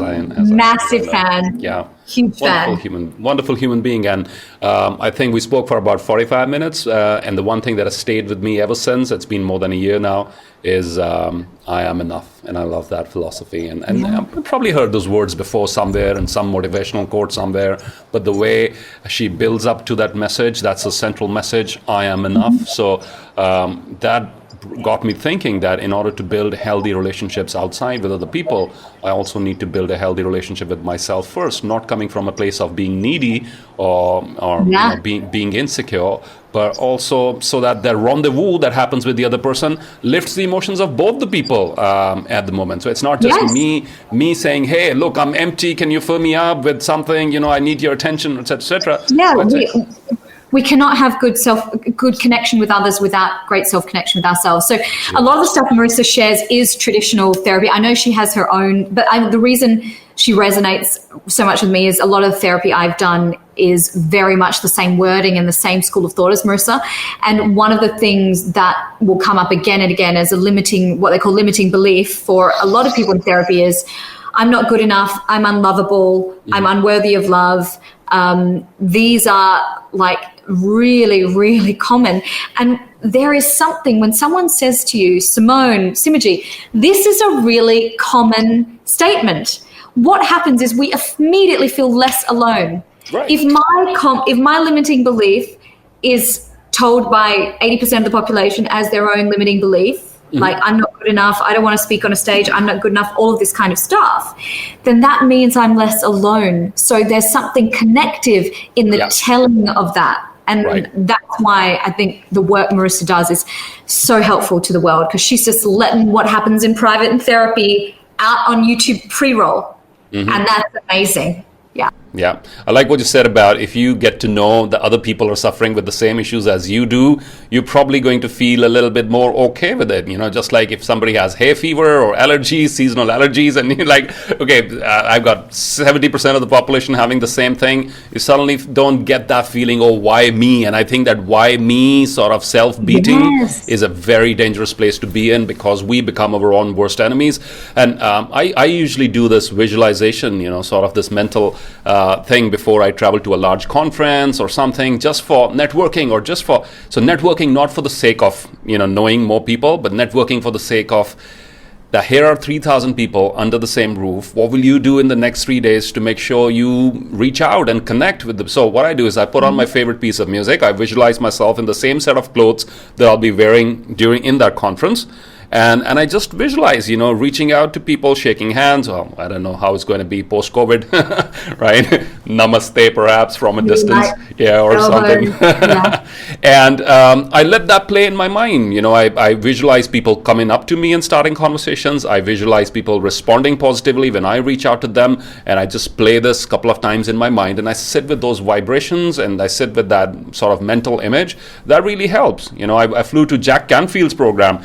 Massive fan. Yeah, huge fan. Wonderful human being. And I think we spoke for about 45 minutes. And the one thing that has stayed with me ever since, it's been more than a year now, is I am enough. And I love that philosophy. And I've probably heard those words before somewhere in some motivational quote somewhere. But the way she builds up to that message, that's a central message, I am enough. So that got me thinking that in order to build healthy relationships outside with other people, I also need to build a healthy relationship with myself first, not coming from a place of being needy or being insecure, but also so that the rendezvous that happens with the other person lifts the emotions of both the people at the moment. So it's not just me saying, hey, look, I'm empty, can you fill me up with something, you know, I need your attention, etc. We cannot have good connection with others without great self-connection with ourselves. So a lot of the stuff Marissa shares is traditional therapy. I know she has her own, but the reason she resonates so much with me is a lot of the therapy I've done is very much the same wording and the same school of thought as Marissa. And one of the things that will come up again and again as what they call limiting belief for a lot of people in therapy is, I'm not good enough, I'm unlovable, I'm unworthy of love. These are like really, really common. And there is something when someone says to you, Simoji, this is a really common statement. What happens is we immediately feel less alone. Right. If my limiting belief is told by 80% of the population as their own limiting belief, like I'm not good enough, I don't want to speak on a stage, I'm not good enough, all of this kind of stuff, then that means I'm less alone. So there's something connective in the telling of that. And that's why I think the work Marissa does is so helpful to the world, because she's just letting what happens in private and therapy out on YouTube pre-roll. And that's amazing. Yeah, I like what you said about if you get to know that other people are suffering with the same issues as you do, you're probably going to feel a little bit more okay with it. You know, just like if somebody has hay fever or allergies, seasonal allergies, and you're like, okay, I've got 70% of the population having the same thing, you suddenly don't get that feeling, oh, why me? And I think that why me sort of self-beating is a very dangerous place to be in, because we become our own worst enemies. And I usually do this visualization, you know, sort of this mental thing before I travel to a large conference or something, just for networking, or so networking not for the sake of, you know, knowing more people, but networking for the sake of that here are 3,000 people under the same roof. What will you do in the next 3 days to make sure you reach out and connect with them? So what I do is I put on my favorite piece of music. I visualize myself in the same set of clothes that I'll be wearing in that conference. And I just visualize, you know, reaching out to people, shaking hands. Well, I don't know how it's going to be post-COVID, right? Namaste, perhaps, from a distance, or something. And I let that play in my mind. You know, I visualize people coming up to me and starting conversations. I visualize people responding positively when I reach out to them. And I just play this a couple of times in my mind. And I sit with those vibrations and I sit with that sort of mental image. That really helps. You know, I flew to Jack Canfield's program,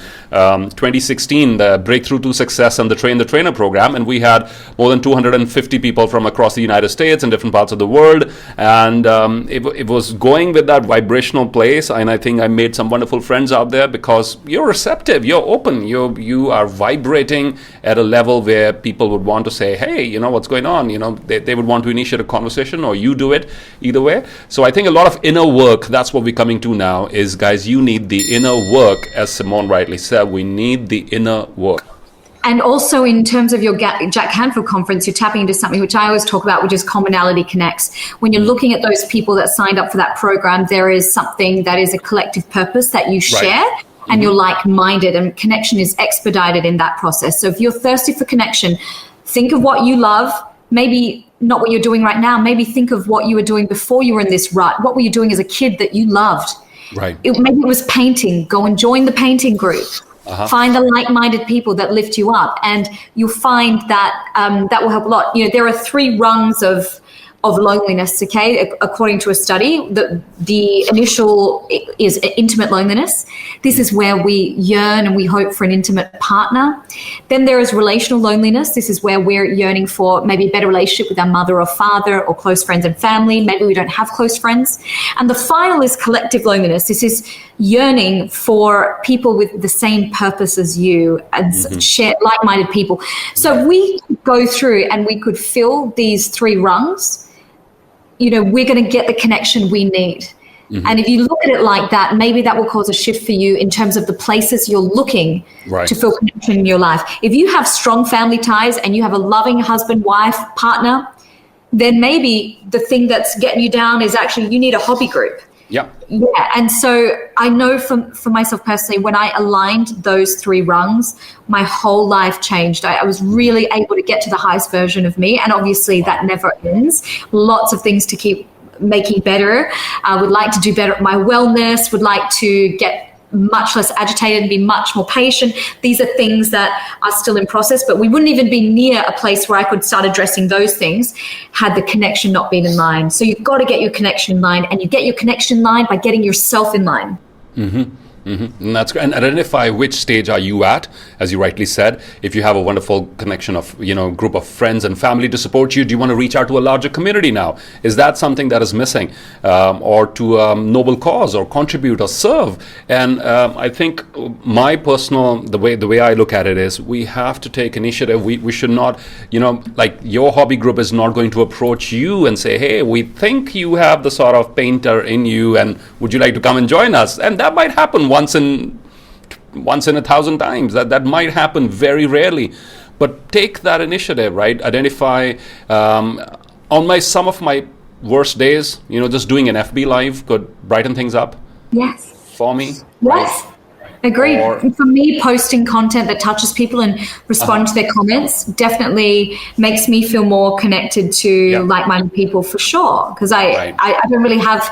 2016, the Breakthrough to Success and the Train the Trainer program, and we had more than 250 people from across the United States and different parts of the world, and it was going with that vibrational place, and I think I made some wonderful friends out there, because you're receptive, you're open, you are vibrating at a level where people would want to say, hey, you know, what's going on? You know, they would want to initiate a conversation, or you do it, either way. So I think a lot of inner work, that's what we're coming to now, is, guys, you need the inner work, as Simone rightly said, we need the inner work. And also in terms of your Jack Canfield conference, you're tapping into something which I always talk about, which is commonality connects. When you're looking at those people that signed up for that program, there is something that is a collective purpose that you share, and you're like-minded, and connection is expedited in that process. So if you're thirsty for connection, think of what you love, maybe not what you're doing right now, maybe think of what you were doing before you were in this rut. What were you doing as a kid that you loved? Right. Maybe it was painting. Go and join the painting group. Find the like-minded people that lift you up, and you'll find that that will help a lot. You know, there are 3 rungs of of loneliness, okay? According to a study, the initial is intimate loneliness. This is where we yearn and we hope for an intimate partner. Then there is relational loneliness. This is where we're yearning for maybe a better relationship with our mother or father or close friends and family. Maybe we don't have close friends. And the final is collective loneliness. This is yearning for people with the same purpose as you and share like-minded people. So we go through and we could fill these 3 rungs. We're going to get the connection we need. And if you look at it like that, maybe that will cause a shift for you in terms of the places you're looking to feel connection in your life. If you have strong family ties and you have a loving husband, wife, partner, then maybe the thing that's getting you down is actually you need a hobby group. Yeah. And so I know for myself personally, when I aligned those 3 rungs, my whole life changed. I was really able to get to the highest version of me. And obviously that never ends. Lots of things to keep making better. I would like to do better at my wellness, would like to get much less agitated and be much more patient. These are things that are still in process, but we wouldn't even be near a place where I could start addressing those things had the connection not been in line. So you've got to get your connection in line, and you get your connection in line by getting yourself in line. And that's great. And identify which stage are you at, as you rightly said. If you have a wonderful connection of, group of friends and family to support you, do you want to reach out to a larger community now? Is that something that is missing? Or to a noble cause, or contribute or serve? And I think my personal, the way I look at it is, we have to take initiative. We should not, like your hobby group is not going to approach you and say, hey, we think you have the sort of painter in you, and would you like to come and join us? And that might happen once in 1,000 times. That might happen very rarely, but take that initiative, right? Identify. On some of my worst days, just doing an FB live could brighten things up. Yes. For me. Yes. Agreed. For me, posting content that touches people and responding to their comments definitely makes me feel more connected to like-minded people, for sure. Because I don't really have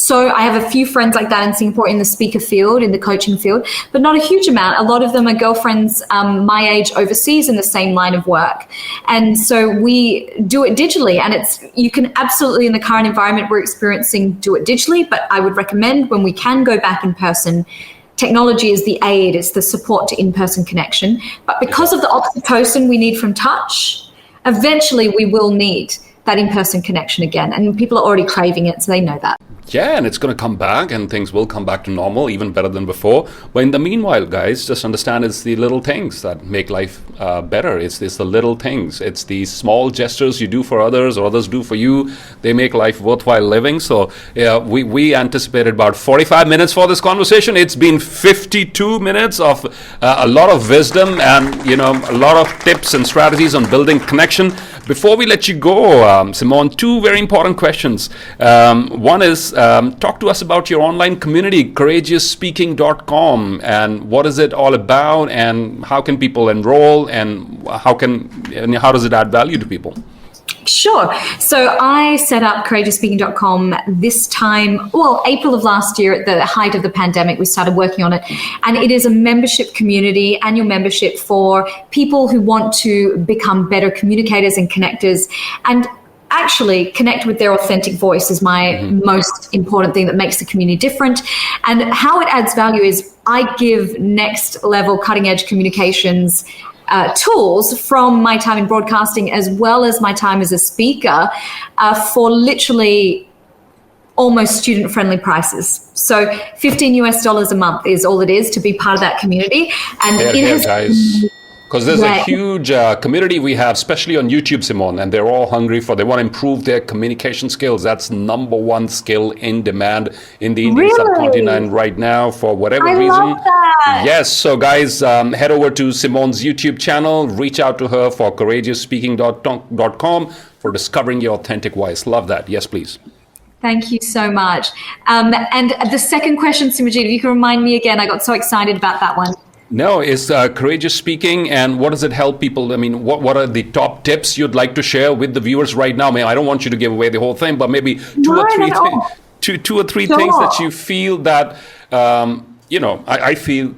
I have a few friends like that in Singapore in the speaker field, in the coaching field, but not a huge amount. A lot of them are girlfriends my age overseas in the same line of work. And so we do it digitally, and you can absolutely, in the current environment we're experiencing, do it digitally, but I would recommend when we can go back in person, technology is the aid, it's the support to in-person connection. But because of the oxytocin we need from touch, eventually we will need that in-person connection again. And people are already craving it, so they know that. Yeah, and it's going to come back, and things will come back to normal, even better than before. But in the meanwhile, guys, just understand it's the little things that make life better. It's the little things. It's the small gestures you do for others or others do for you. They make life worthwhile living. So we anticipated about 45 minutes for this conversation. It's been 52 minutes of a lot of wisdom and, a lot of tips and strategies on building connection. Before we let you go, Simone, 2 very important questions. One is, talk to us about your online community, courageousspeaking.com, and what is it all about, and how can people enroll, and how does it add value to people? Sure. So I set up courageousspeaking.com this time, April of last year, at the height of the pandemic. We started working on it. And it is a membership community, annual membership for people who want to become better communicators and connectors, and actually connect with their authentic voice is my most important thing that makes the community different. And how it adds value is I give next level cutting edge communications tools from my time in broadcasting, as well as my time as a speaker, for literally almost student-friendly prices. So $15 a month is all it is to be part of that community. And guys. Because there's a huge community we have, especially on YouTube, Simone, and they're all hungry they want to improve their communication skills. That's number one skill in demand in the Indian subcontinent right now, for whatever reason. Love that. Yes, so guys, head over to Simone's YouTube channel, reach out to her for courageousspeaking.com for discovering your authentic voice. Love that. Yes, please. Thank you so much. And the second question, Simajit, if you can remind me again, I got so excited about that one. No, it's Courageous Speaking, and what does it help people? I mean, what are the top tips you'd like to share with the viewers right now? I mean, I don't want you to give away the whole thing, but maybe two or three things that you feel that I feel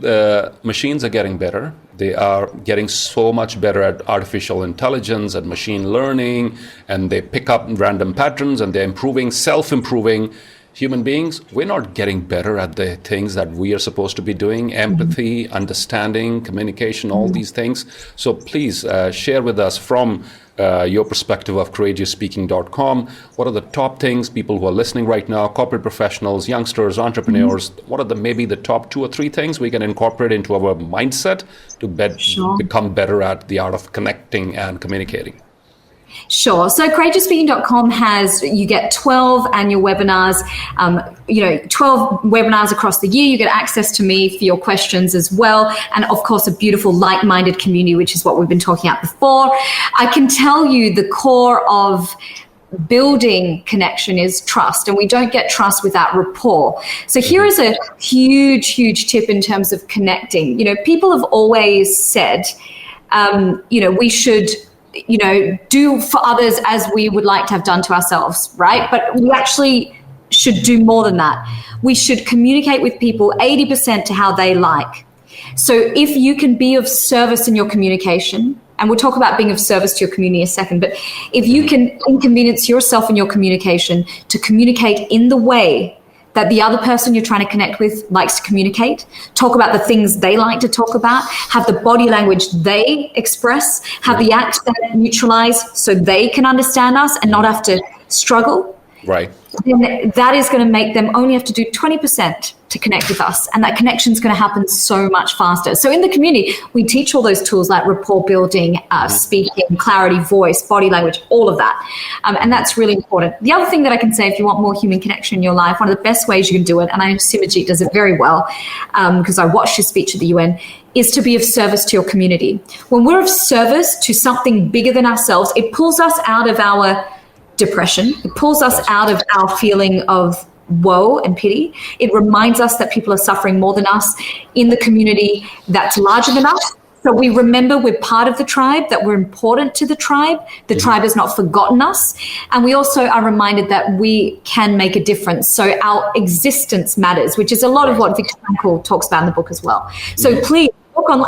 machines are getting better. They are getting so much better at artificial intelligence and machine learning, and they pick up random patterns, and they're improving, self-improving. Human beings, we're not getting better at the things that we are supposed to be doing: empathy, understanding, communication, all these things. So please share with us from your perspective of courageousspeaking.com. What are the top things people who are listening right now, corporate professionals, youngsters, entrepreneurs, what are maybe the top 2 or 3 things we can incorporate into our mindset to become better at the art of connecting and communicating? Sure. So courageousspeaking.com you get 12 annual webinars, 12 webinars across the year. You get access to me for your questions as well. And of course, a beautiful like-minded community, which is what we've been talking about before. I can tell you the core of building connection is trust, and we don't get trust without rapport. So here is a huge, huge tip in terms of connecting. People have always said, we should do for others as we would like to have done to ourselves, right? But we actually should do more than that. We should communicate with people 80% to how they like. So if you can be of service in your communication, and we'll talk about being of service to your community in a second, but if you can inconvenience yourself in your communication to communicate in the way that the other person you're trying to connect with likes to communicate, talk about the things they like to talk about, have the body language they express, have the accent neutralized so they can understand us and not have to struggle, right? Then that is going to make them only have to do 20% to connect with us, and that connection is going to happen so much faster. So in the community, we teach all those tools like rapport building, speaking, clarity, voice, body language, all of that. And that's really important. The other thing that I can say, if you want more human connection in your life, one of the best ways you can do it, and I know Simajit does it very well because I watched his speech at the UN, is to be of service to your community. When we're of service to something bigger than ourselves, it pulls us out of our depression. It pulls us out of our feeling of woe and pity. It reminds us that people are suffering more than us in the community that's larger than us. So we remember we're part of the tribe, that we're important to the tribe. The tribe has not forgotten us. And we also are reminded that we can make a difference. So our existence matters, which is a lot of what Viktor Frankl talks about in the book as well. So please,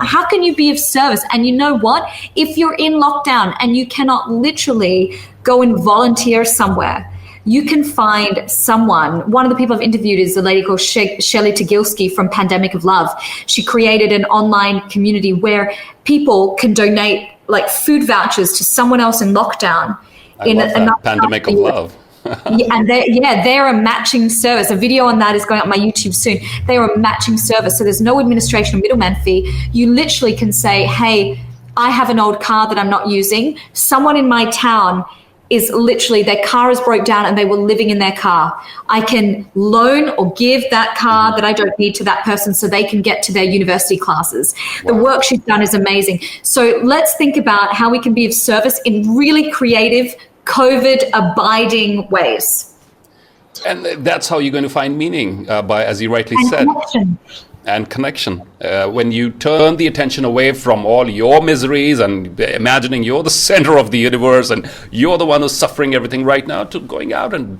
how can you be of service? And you know what? If you're in lockdown and you cannot literally go and volunteer somewhere, you can find someone. One of the people I've interviewed is a lady called Shelley Tagilsky from Pandemic of Love. She created an online community where people can donate like food vouchers to someone else in lockdown. Pandemic of Love. And they're a matching service. A video on that is going up my YouTube soon. They are a matching service. So there's no administration or middleman fee. You literally can say, hey, I have an old car that I'm not using. Someone in my town is literally, their car is broke down and they were living in their car. I can loan or give that car that I don't need to that person so they can get to their university classes. Wow. The work she's done is amazing. So let's think about how we can be of service in really creative, COVID-abiding ways. And that's how you're going to find meaning, as you rightly said. Connection. When you turn the attention away from all your miseries and imagining you're the center of the universe and you're the one who's suffering everything right now, to going out and,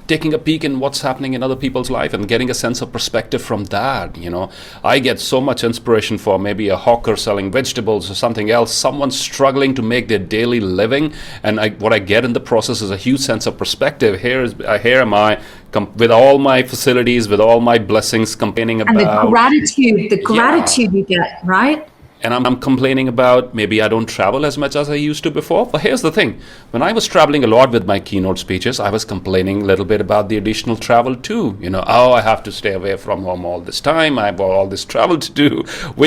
taking a peek in what's happening in other people's life and getting a sense of perspective from that. I get so much inspiration for maybe a hawker selling vegetables or something else, someone struggling to make their daily living, and what I get in the process is a huge sense of perspective. Here am I with all my facilities, with all my blessings, complaining about, and the gratitude you get, right? And I'm complaining about maybe I don't travel as much as I used to before. But here's the thing. When I was traveling a lot with my keynote speeches, I was complaining a little bit about the additional travel too. I have to stay away from home all this time. I have all this travel to do.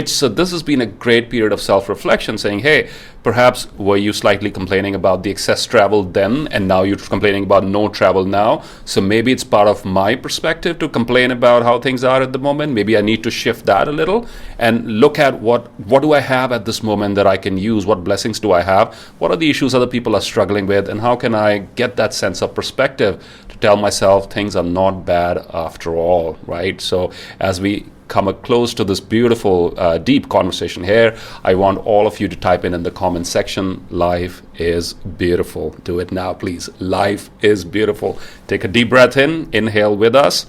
So this has been a great period of self-reflection, saying, hey, perhaps were you slightly complaining about the excess travel then, and now you're complaining about no travel now? So maybe it's part of my perspective to complain about how things are at the moment. Maybe I need to shift that a little and look at what do I have at this moment that I can use? What blessings do I have? What are the issues other people are struggling with? And how can I get that sense of perspective to tell myself things are not bad after all, right? So as we come close to this beautiful, deep conversation here, I want all of you to type in the comment section, life is beautiful. Do it now, please. Life is beautiful. Take a deep breath in, inhale with us.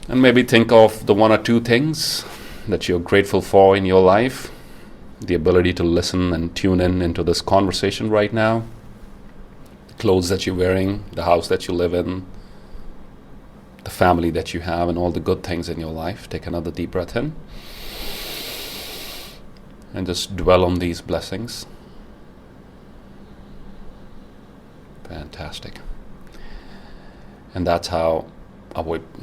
And maybe think of the one or two things that you're grateful for in your life. The ability to listen and tune in into this conversation right now. The clothes that you're wearing, the house that you live in, the family that you have, and all the good things in your life. Take another deep breath in. And just dwell on these blessings. Fantastic. And that's how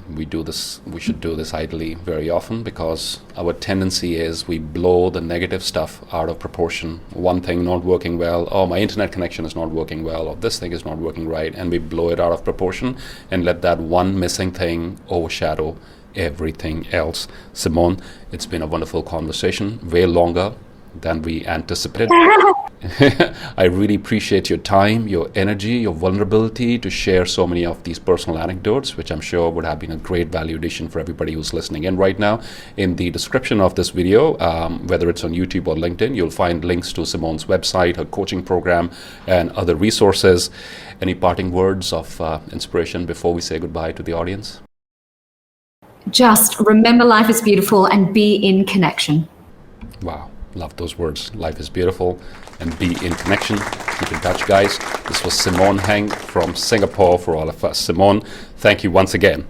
we do this. We should do this ideally very often, because our tendency is we blow the negative stuff out of proportion. One thing not working well, oh, my internet connection is not working well, or this thing is not working right, and we blow it out of proportion and let that one missing thing overshadow everything else. Simone, it's been a wonderful conversation, way longer than we anticipated. I really appreciate your time, your energy, your vulnerability to share so many of these personal anecdotes, which I'm sure would have been a great value addition for everybody who's listening in right now. In the description of this video, whether it's on YouTube or LinkedIn, you'll find links to Simone's website, her coaching program, and other resources. Any parting words of inspiration before we say goodbye to the audience? Just remember, life is beautiful, and be in connection. Wow. Love those words. Life is beautiful and be in connection. Keep in touch, guys. This was Simone Heng from Singapore for all of us. Simone, thank you once again.